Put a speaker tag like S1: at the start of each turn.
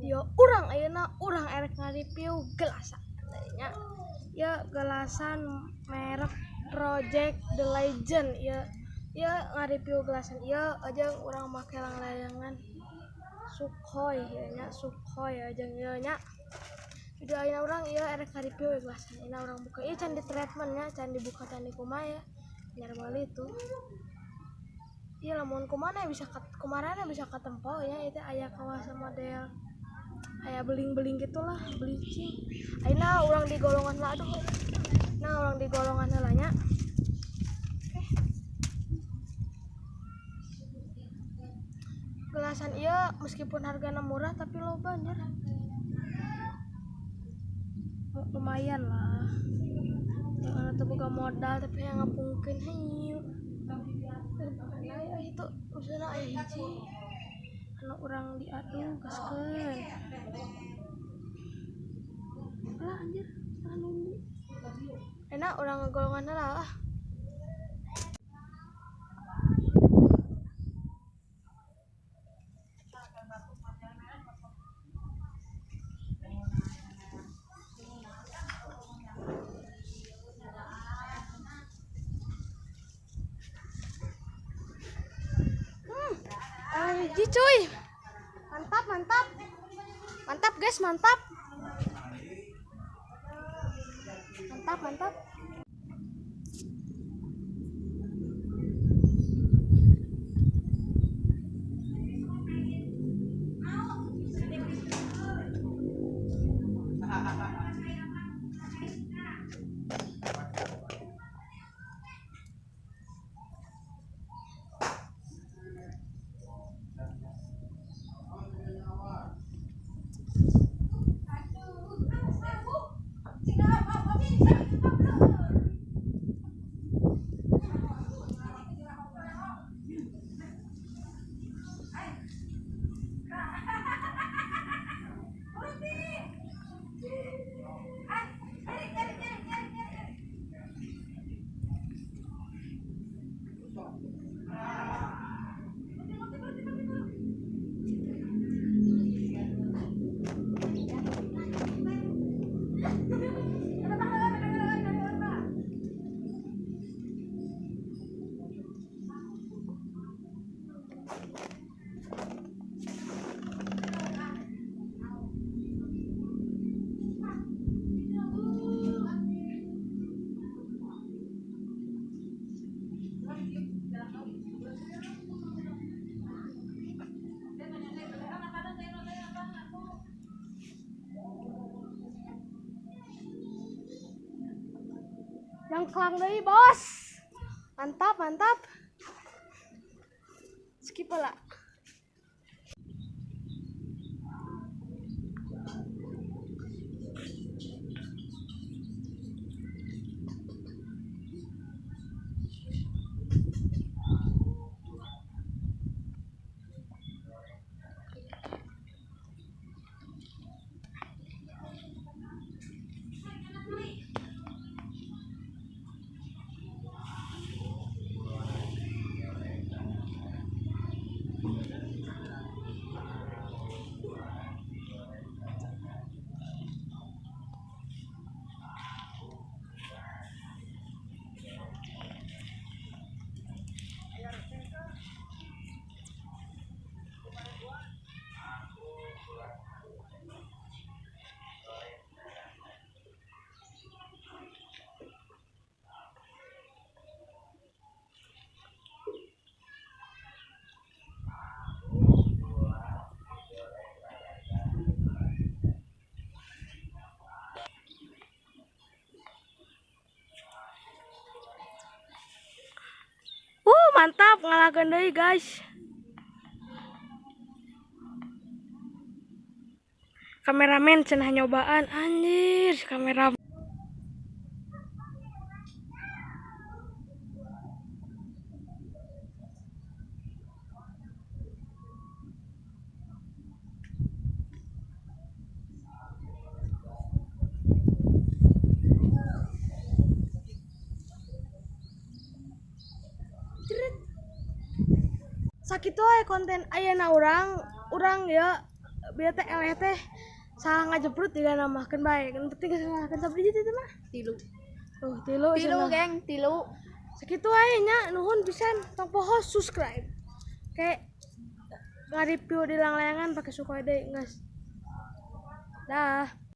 S1: Yo urang ayeuna urang erek ngareview gelasan nya ya gelasan merek Project The Legend ya ngareview gelasan ya aja urang make layangan Sukhoi ya nya Sukhoi aja nya video ayeuna urang ieu erek ngareview gelasan ayeuna urang buka ieu can di treatment nya can dibuka can di kumaha ya nyar meuli itu iya lamun kumana bisa kumarana bisa katempo ya itu aya kawasan model aya beling-beling gitulah bleaching ayeuna urang di golongan lah aduh nah urang di golongan heula nya gelasan ieu meskipun hargana murah tapi loba anjir lumayan lah yang teu boga modal tapi yang ngapungkeun hayu itu usahana aya hiji anu urang diadu gaskeun lah anjir anu enak urang ngegolongan lah hiji cuy mantap guys mantap yang kelang deui bos mantap skip lah mantap ngalahkeun deui guys kameramen cenah nyobaan anjir kamera sakitu we konten ayeuna urang ya biar teh eleh teh salah ngajebrut tidak nambahkan baik yang penting salahkan tapi itu mah
S2: Tilu.
S1: tilu cenah.
S2: Geng, tilu.
S1: Segitu aja nya nuhun pisan tong poho subscribe kayak nge-review di lang-layangan pakai suka deh guys dah.